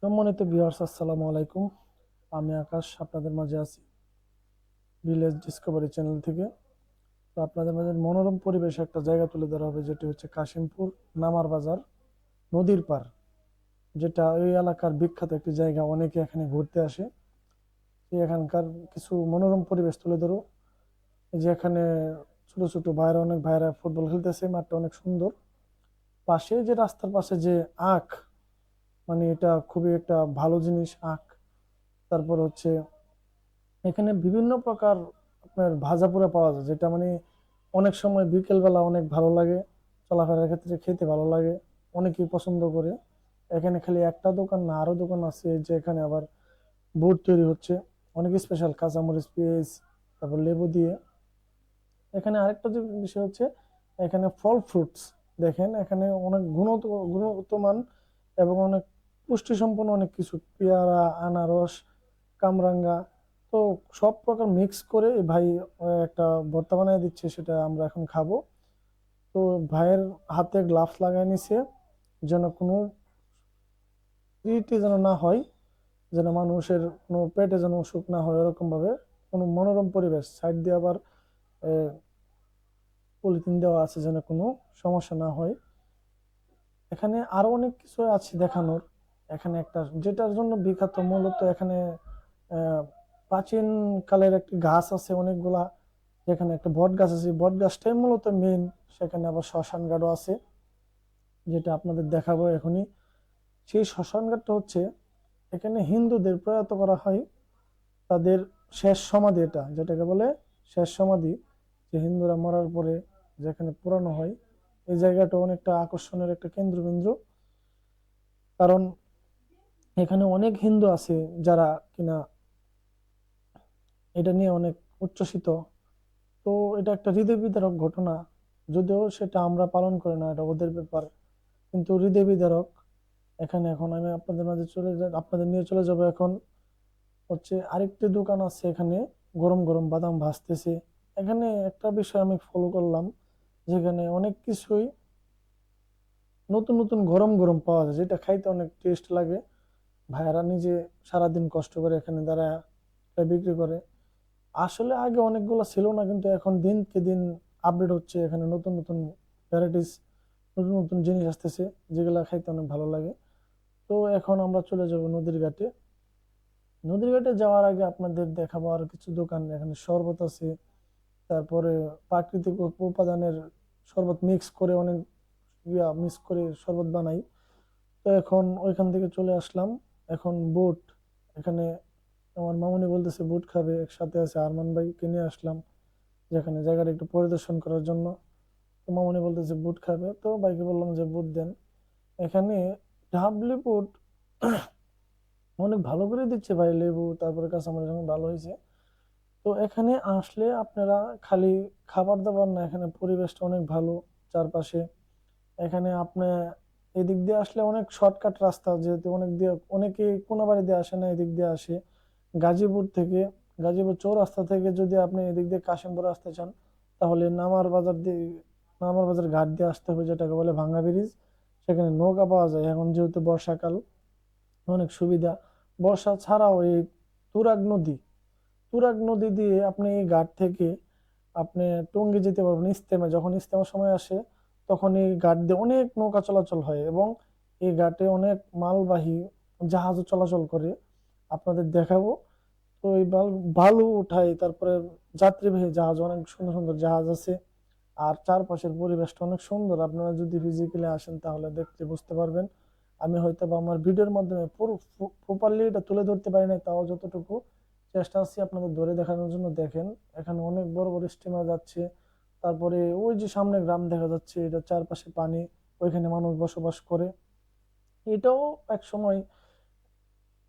সম্মানিত ভিউয়ার্স, আসসালামু আলাইকুম। আমি আকাশ আপনাদের মাঝে আছি ভিলেজ ডিসকভারি চ্যানেল থেকে। তো আপনাদের মাঝে মনোরম পরিবেশে একটা জায়গা তুলে ধরা হবে, যেটি হচ্ছে কাশিমপুর নামার বাজার নদীর পার, যেটা ওই এলাকার বিখ্যাত একটি জায়গা। অনেকে এখানে ঘুরতে আসে। এখানকার কিছু মনোরম পরিবেশ তুলে ধরো। এই যে এখানে ছোট ছোট অনেক ভাইরা ফুটবল খেলতেছে, মাঠটা অনেক সুন্দর। পাশে যে রাস্তার পাশে যে আখ, মানে এটা খুবই একটা ভালো জিনিস আখ। তারপর হচ্ছে এখানে বিভিন্ন প্রকার আপনার ভাজা পোড়া পাওয়া যায়, যেটা মানে অনেক সময় বিকেল বেলা অনেক ভালো লাগে, চলাফেরার ক্ষেত্রে খেতে ভালো লাগে, অনেকেই পছন্দ করে। এখানে খালি একটা দোকান না, আরো দোকান আছে, যে এখানে আবার বুট তৈরি হচ্ছে অনেক স্পেশাল কাঁচামরিচ, পেঁয়াজ, তারপর লেবু দিয়ে। এখানে আরেকটা যে বিষয় হচ্ছে, এখানে ফল ফ্রুটস দেখেন, এখানে অনেক গুণগত মান এবং অনেক পুষ্টি সম্পন্ন অনেক কিছু, পেয়ারা, আনারস, কামরাঙ্গা, তো সব প্রকার মিক্স করে এই ভাই একটা ভর্তা বানিয়ে দিচ্ছে, সেটা আমরা এখন খাবো। তো ভাইয়ের হাতে গ্লাভস লাগাই নিছে, যেন কোনো ইটি যেন না হয়, যেন মানুষের কোনো পেটে যেন অসুখ না হয়, এরকম ভাবে কোনো মনোরম পরিবেশ। সাইড দিয়ে আবার পলিথিন দেওয়া আছে, যেন কোনো সমস্যা না হয়। এখানে আরো অনেক কিছু আছে দেখানোর। এখানে একটা যেটার জন্য বিখ্যাত, মূলত এখানে আহ প্রাচীন কালের একটি গাছ আছে অনেকগুলা, যেখানে একটা বট গাছ আছে, বট গাছটাই মূলত মেইন। সেখানে আবার শ্মশান ঘাটও আছে, যেটা আপনাদের দেখাবো এখনই। সেই শ্মশান ঘাটটা হচ্ছে, এখানে হিন্দুদের প্রয়াত করা হয়, তাদের শেষ সমাধি, এটা যেটাকে বলে শেষ সমাধি, যে হিন্দুরা মরার পরে যেখানে পুরানো হয়। এই জায়গাটা অনেকটা আকর্ষণের একটা কেন্দ্রবিন্দু, কারণ এখানে অনেক হিন্দু আছে যারা কিনা এটা নিয়ে অনেক উচ্ছ্বসিত। তো এটা একটা হৃদয় বিদারক ঘটনা, যদিও সেটা আমরা পালন করি না, এটা ওদের ব্যাপার, কিন্তু হৃদয় বিদারক। এখানে এখন আমি আপনাদের নিয়ে চলে যাব। এখন হচ্ছে আরেকটি দোকান আছে, এখানে গরম গরম বাদাম ভাজতেছে। এখানে একটা বিষয় আমি ফলো করলাম, যেখানে অনেক কিছুই নতুন নতুন গরম গরম পাওয়া যায়, যেটা খাইতে অনেক টেস্ট লাগে। ভাইয়ারা নিজে সারাদিন কষ্ট করে এখানে দাঁড়ায় এটা বিক্রি করে। আসলে আগে অনেকগুলো ছিল না, কিন্তু এখন দিনকে দিন আপডেট হচ্ছে, এখানে নতুন নতুন ভ্যারাইটিস, নতুন নতুন জিনিস আসতেছে, যেগুলো খাইতে অনেক ভালো লাগে। তো এখন আমরা চলে যাব নদীর ঘাটে। নদীর ঘাটে যাওয়ার আগে আপনাদের দেখাবো আর কিছু দোকান। এখানে শরবত আছে, তারপরে প্রাকৃতিক উপাদানের শরবত মিক্স করে, অনেক মিক্স করে শরবত বানাই। তো এখন ওইখান থেকে চলে আসলাম। এখন বুট, এখানে আমার মামুনি বলতেছে বুট খাবে, একসাথে আছে আরমান ভাই, কিনে আসলাম যেখানে জায়গাটা একটু পরিদর্শন করার জন্য। তো মামুনি বলতেছে বুট খাবে, তো ভাইকে বললাম যে বুট দেন। এখানে ডাবলি বুট অনেক ভালো করে দিচ্ছে ভাই, লেবু তারপরে কাঁচামরিচ অনেক ভালো হয়েছে। তো এখানে আসলে আপনারা খালি খাবার দাবার না, এখানে পরিবেশটা অনেক ভালো চারপাশে। এখানে আপনি এদিক দিয়ে আসলে অনেক শর্টকাট রাস্তা, যেহেতু অনেক দিয়ে অনেকে কোনাবাড়ি দিয়ে আসে না, এদিক দিয়ে আসে গাজীপুর থেকে। গাজীপুর চৌরাস্তা থেকে যদি আপনি এদিক দিয়ে কাশিমপুর আসতে চান, তাহলে নামার বাজার ঘাট দিয়ে আসতে হবে, যেটাকে বলে ভাঙ্গা ব্রিজ। সেখানে নৌকা পাওয়া যায়, এখন যেহেতু বর্ষাকাল অনেক সুবিধা। বর্ষা ছাড়াও এই তুরাগ নদী, তুরাগ নদী দিয়ে আপনি এই ঘাট থেকে আপনি টঙ্গী যেতে পারবেন ইস্তেমা। যখন ইস্তেমার সময় আসে, তখন এই ঘাট দিয়ে অনেক নৌকা চলাচল হয়, এবং এই ঘাটে অনেক মালবাহী জাহাজও চলাচল করে, আপনাদের দেখাবো। তো এই বালু উঠাই, তারপরে যাত্রীবাহী জাহাজ, অনেক সুন্দর সুন্দর জাহাজ আছে। আর চারপাশের পরিবেশটা অনেক সুন্দর, আপনারা যদি ফিজিক্যালি আসেন তাহলে দেখতে বুঝতে পারবেন। আমি হয়তো বা আমার ভিডিওর মাধ্যমে পুরো প্রপারলি এটা তুলে ধরতে পারি না, তাও যতটুকু চেষ্টা আছি আপনাদের ধরে দেখানোর জন্য। দেখেন এখানে অনেক বড় বড় স্টিমার যাচ্ছে, তারপরে ওই যে সামনে গ্রাম দেখা যাচ্ছে, এটা চারপাশে পানি, ওইখানে মানুষ বসবাস করে। এটাও এক সময়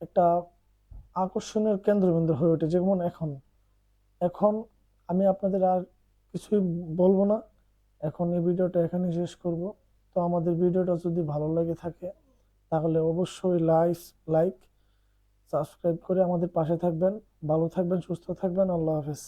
একটা আকর্ষণের কেন্দ্রবিন্দু হয়ে ওঠে, যেমন এখন। এখন আমি আপনাদের আর কিছুই বলবো না, এখন এই ভিডিওটা এখানে শেষ করব। তো আমাদের ভিডিওটা যদি ভালো লেগে থাকে, তাহলে অবশ্যই লাইক সাবস্ক্রাইব করে আমাদের পাশে থাকবেন। ভালো থাকবেন, সুস্থ থাকবেন, আল্লাহ হাফেজ।